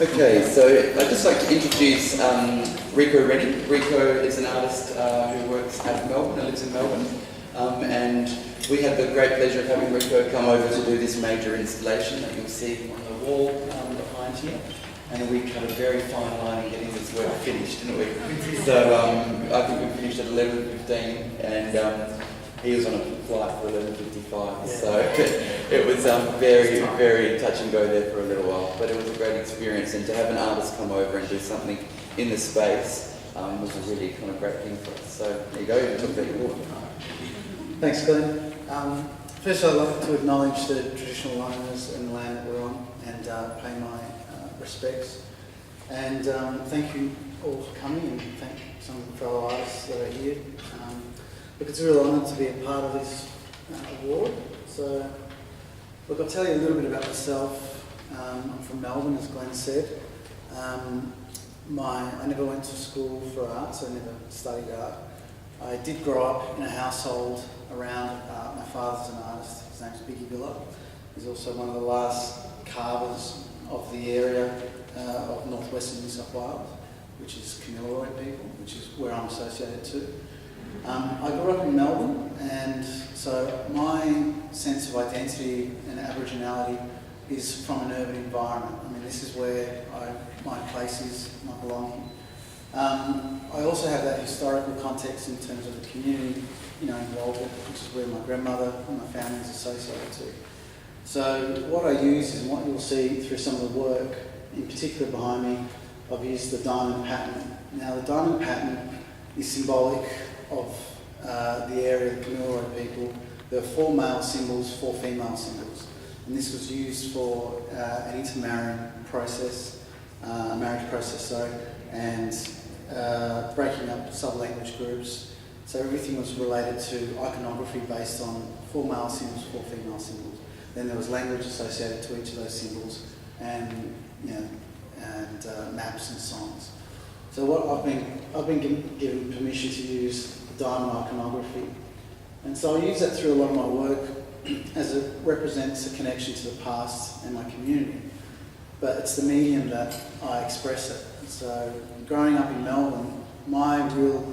Okay, so I'd just like to introduce Reko Rennie. Reko is an artist who works out of Melbourne and lives in Melbourne. And we had the great pleasure of having Reko come over to do this major installation that you'll see on the wall behind here. And we cut a very fine line in getting this work finished, didn't we? So I think we finished at 11:15 and he was on a flight for 11:55, so it was very, very touch and go there for a little while. But it was a great experience, and to have an artist come over and do something in the space was a really kind of great thing for us. So there you go, you took that your walk. Thanks, Glenn. First, I'd like to acknowledge the traditional owners and the land that we're on, and pay my respects. And thank you all for coming, and thank some of the fellow artists that are here. Look, it's a real honour to be a part of this award. So, look, I'll tell you a little bit about myself. I'm from Melbourne, as Glenn said. I never went to school for art, so I never studied art. I did grow up in a household around art. My father's an artist. His name's Biggie Billa. He's also one of the last carvers of the area of northwestern New South Wales, which is Kamilaroi people, which is where I'm associated to. I grew up in Melbourne, and so my sense of identity and Aboriginality is from an urban environment. I mean, this is where my place is, my belonging. I also have that historical context in terms of the community, involved, which is where my grandmother and my family is associated to. So what I use is what you'll see through some of the work, in particular behind me, I've used the diamond pattern. Now, the diamond pattern is symbolic of the area of the Kamilaroi people. There are 4 male symbols, 4 female symbols. And this was used for an intermarrying process, marriage process, and breaking up sub-language groups. So everything was related to iconography based on 4 male symbols, 4 female symbols. Then there was language associated to each of those symbols, and maps and songs. So what I've been given permission to use diamond iconography, and so I use that through a lot of my work as it represents a connection to the past and my community. But it's the medium that I express it. So growing up in Melbourne, my real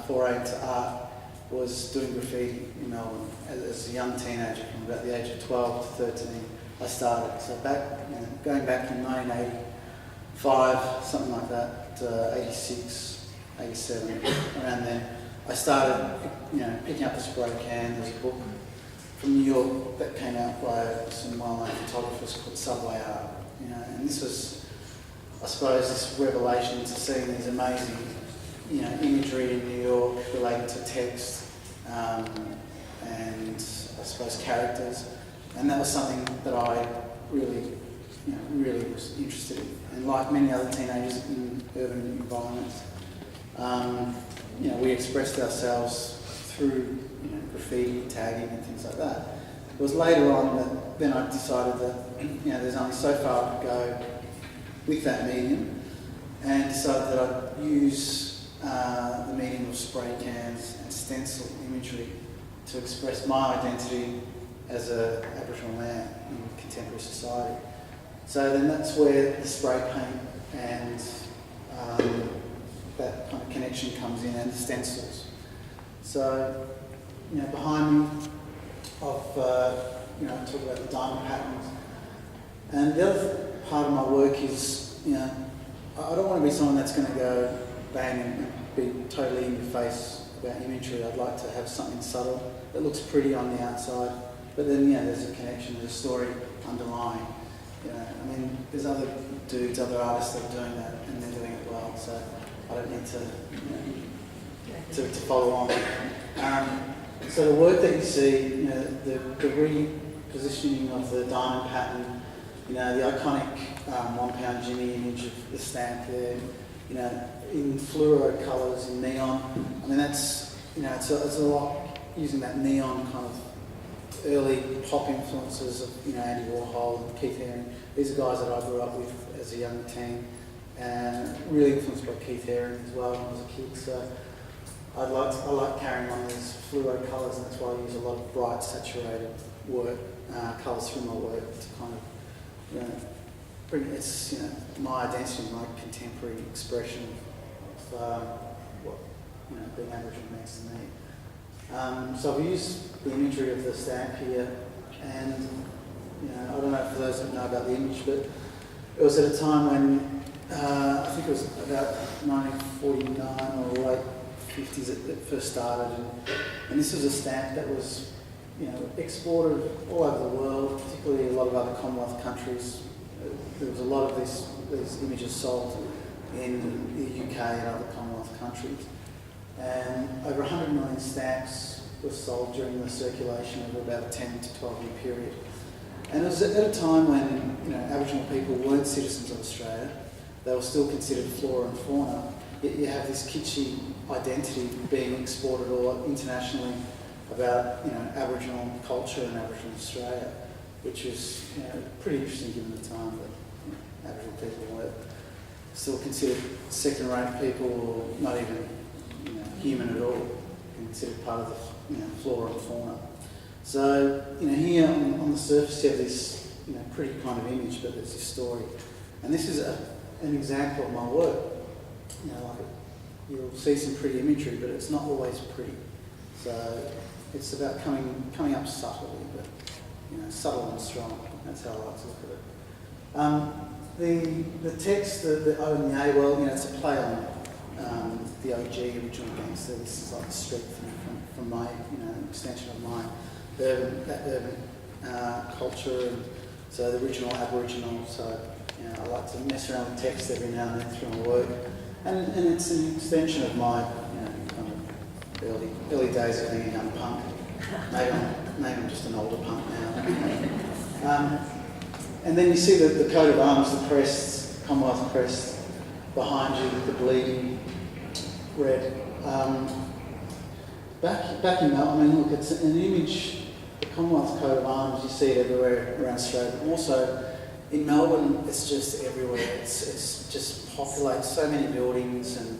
foray into art was doing graffiti in Melbourne. As a young teenager, from about the age of 12 to 13, I started. So going back in 1985, something like that, 86, 87, around then, I started, picking up a spray can. There's a book from New York that came out by some well-known photographers called Subway Art, and this was, I suppose, this revelation to seeing these amazing, imagery in New York related to text, and I suppose characters, and that was something that I really was interested in. And like many other teenagers in urban environments, we expressed ourselves through graffiti, tagging and things like that. It was later on that then I decided that there's only so far I could go with that medium, and decided that I'd use the medium of spray cans and stencil imagery to express my identity as an Aboriginal man in contemporary society. So then that's where the spray paint and that kind of connection comes in, and the stencils. So, behind me, I talk about the diamond patterns. And the other part of my work is, I don't want to be someone that's going to go bang and be totally in your face about imagery. I'd like to have something subtle that looks pretty on the outside, but then, there's a connection, there's a story underlying. There's other dudes, other artists that are doing that, and they're doing it well, so I don't need to follow on. So the work that you see, the repositioning of the diamond pattern, the iconic £1 Jimmy image of the stamp there, in fluoro colours, in neon. That's, it's a lot using that neon kind of early pop influences of, Andy Warhol and Keith Haring. These are guys that I grew up with as a young teen, and really influenced by Keith Haring as well when I was a kid. So I like carrying on these fluoro colours, and that's why I use a lot of bright, saturated work, colours through my work to kind of it's my identity, my contemporary expression of what being Aboriginal means to me. So I've used the imagery of the stamp here, and I don't know for those that know about the image, but it was at a time when I think it was about 1949 or late 50s it first started, and this was a stamp that was exported all over the world, particularly a lot of other Commonwealth countries. There was a lot of these images sold in the UK and other Commonwealth countries. And over 100 million stamps were sold during the circulation over about a 10 to 12 year period. And it was at a time when Aboriginal people weren't citizens of Australia. They were still considered flora and fauna. Yet you have this kitschy identity being exported all internationally about Aboriginal culture and Aboriginal Australia, which is pretty interesting given the time that Aboriginal people were still considered second-rate people, or not even human at all, considered part of the flora and fauna. So here on the surface you have this pretty kind of image, but there's this story, and this is an example of my work. You'll see some pretty imagery, but it's not always pretty. So it's about coming up subtly, but subtle and strong. That's how I like to look at it. The text, the O and the A, well, it's a play on the OG, original gangster. This is like a street thing from my, extension of my urban culture, and so the original Aboriginal. So I like to mess around with text every now and then through my work, and it's an extension of my kind of early days of being a young punk. Maybe I'm just an older punk now. And then you see the coat of arms, the crest, Commonwealth crest behind you with the bleeding red. Back in Melbourne, look, it's an image, the Commonwealth coat of arms, you see it everywhere around Australia, but also in Melbourne, it's just everywhere. It's just populates so many buildings and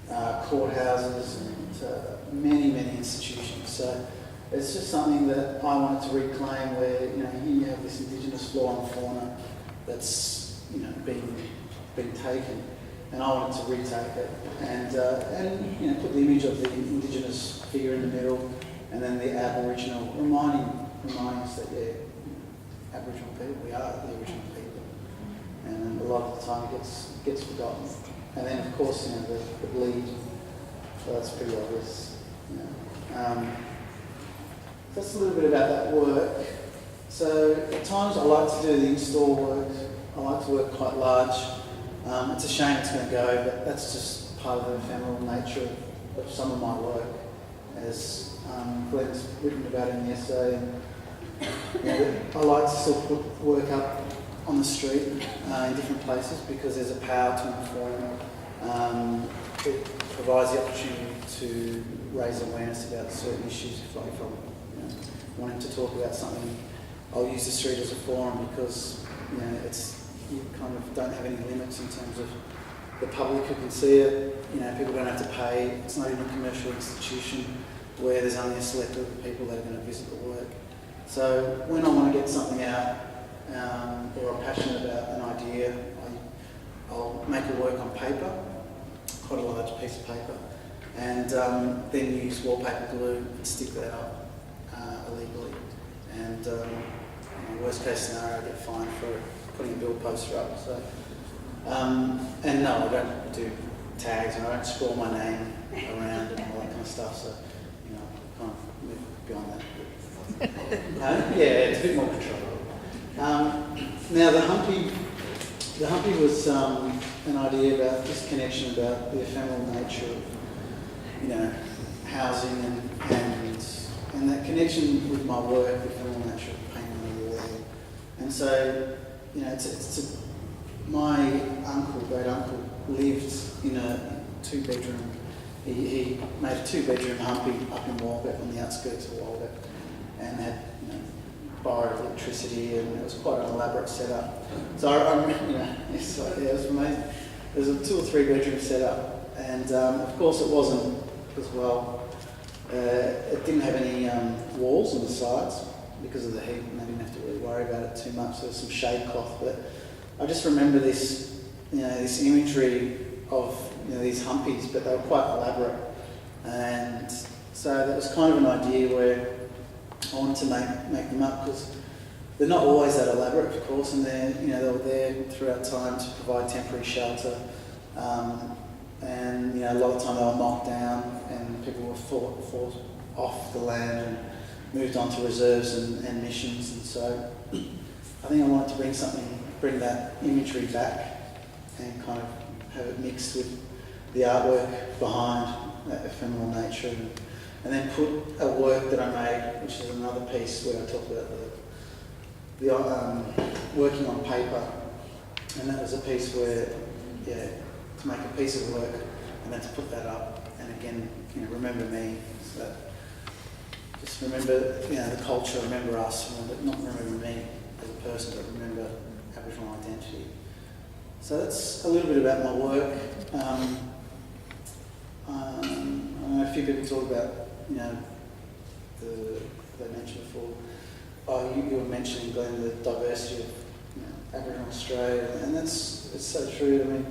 courthouses and many institutions. So it's just something that I wanted to reclaim, where here you have this Indigenous flora and fauna that's been taken, and I wanted to retake it and put the image of the Indigenous figure in the middle, and then the Aboriginal, reminding us that Aboriginal people, we are the original people, and a lot of the time it gets forgotten. And then of course the bleed, so that's pretty obvious. That's a little bit about that work. So at times I like to do the in-store work. I like to work quite large. It's a shame it's going to go, but that's just part of the ephemeral nature of some of my work, as Glenn's written about in the essay. I like to still put work up on the street in different places, because there's a power to inform. It provides the opportunity to raise awareness about certain issues. If I'm wanting to talk about something, I'll use the street as a forum, because you kind of don't have any limits in terms of the public who can see it. People don't have to pay. It's not even a commercial institution where there's only a select group of people that are going to visit the work. So when I want to get something out, or I'm passionate about an idea, I'll make it work on paper, quite a large piece of paper, and then use wallpaper glue and stick that up illegally. And worst case scenario, I get fined for putting a bill poster up. So, and no, I don't do tags, and I don't scroll my name around and all that kind of stuff. So, I kind of move beyond that. Yeah, it's a bit more controllable. Now the Humpy was an idea about this connection about the ephemeral nature of housing and that connection with my work, the ephemeral nature of painting on the wall. And so my great uncle lived in a 2-bedroom. He made a 2-bedroom Humpy up in Walgett, on the outskirts of Walgett, and had borrowed electricity, and it was quite an elaborate setup. So it was amazing. It was a 2 or 3 bedroom setup, and of course it wasn't as well. It didn't have any walls on the sides because of the heat, and they didn't have to really worry about it too much. There was some shade cloth, but I just remember this, this imagery of these humpies, but they were quite elaborate, and so that was kind of an idea where I wanted to make them up, because they're not always that elaborate, of course, and they were there throughout time to provide temporary shelter, and a lot of time they were knocked down, and people were forced off the land and moved on to reserves and missions, and so I think I wanted to bring that imagery back and kind of have it mixed with the artwork behind that ephemeral nature, and then put a work that I made, which is another piece where I talk about the working on paper, and that was a piece where, to make a piece of work and then to put that up, and again, remember me, so that just remember, the culture, remember us, not remember me as a person, but remember Aboriginal identity. So that's a little bit about my work. I know a few people talk about, they mentioned before, you were mentioning, Glenn, the diversity of Aboriginal Australia, and it's so true.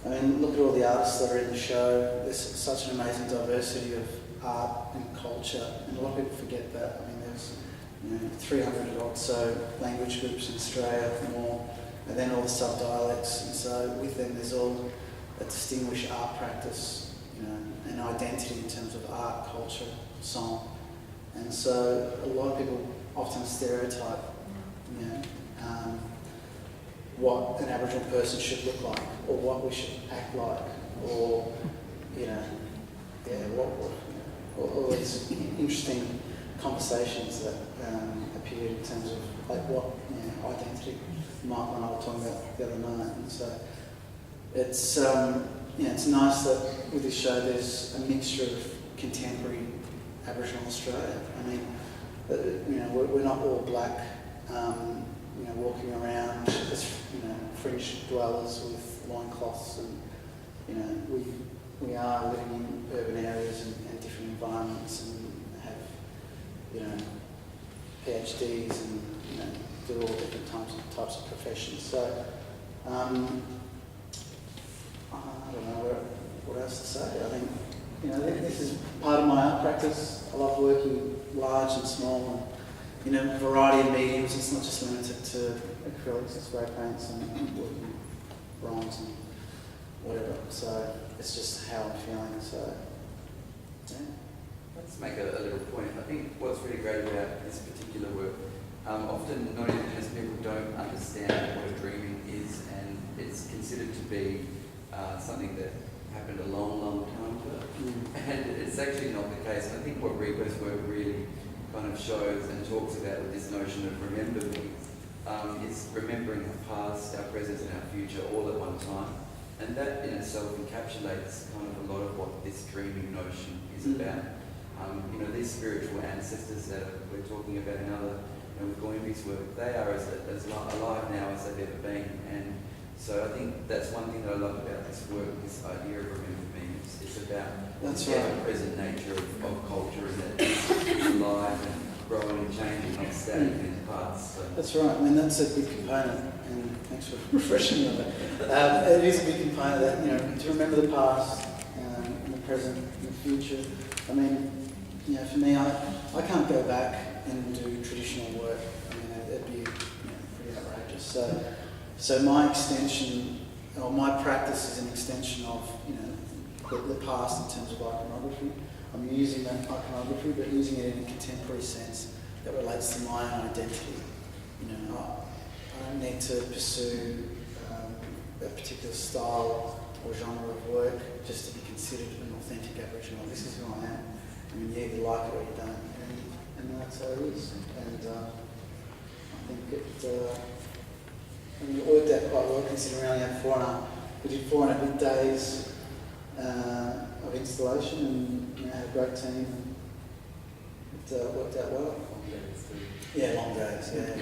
I mean, look at all the artists that are in the show. There's such an amazing diversity of art and culture, and a lot of people forget that. I mean, there's 300 or so language groups in Australia, more, and then all the sub-dialects, and so with them there's all a distinguished art practice, and identity in terms of art, culture, song, and so a lot of people often stereotype, what an Aboriginal person should look like, or what we should act like, or all these interesting conversations that appear in terms of what identity Mark and I were talking about the other night. And so it's it's nice that with this show there's a mixture of contemporary Aboriginal Australia. I mean, we're not all black, walking around as fringe dwellers with loincloths, and we are living in urban areas and different environments, and have PhDs and do all different types of professions. So I don't know what else to say. I think this is part of my art practice. I love working large and small, and a variety of mediums. It's not just limited to acrylics, it's spray paints, and working bronze and whatever. So it's just how I'm feeling. So yeah. Let's make a little point. I think what's really great about this particular work, often non-Indigenous people don't understand what a dreaming is, and it's considered to be something that happened a long, long time ago. And it's actually not the case. I think what Reko's work really kind of shows and talks about with this notion of remember me is remembering our past, our present and our future all at one time. And that in itself encapsulates kind of a lot of what this dreaming notion is about. These spiritual ancestors that we're talking about in other, with Goyimbi's work, they are as alive now as they've ever been. And so I think that's one thing that I love about this work, this idea of remember me. It's about the ever-present nature of culture, and that it's alive and growing and changing, not static in its past. So. That's right. I mean, that's a big component, and thanks for refreshing me on that. It is a big component that, to remember the past, and the present, and the future. I mean, for me, I can't go back and do traditional work. I mean, it'd be pretty outrageous. So my extension, or my practice, is an extension of the past in terms of iconography. I'm using that iconography, but using it in a contemporary sense that relates to my own identity. I don't need to pursue a particular style or genre of work just to be considered an authentic Aboriginal. This is who I am. I mean, you either like it or you don't, and that's how it is. And I think it worked out quite well, considering we only had 4 and a bit days of installation, and had a great team, and it worked out well. Long days too. Yeah, long days, yeah.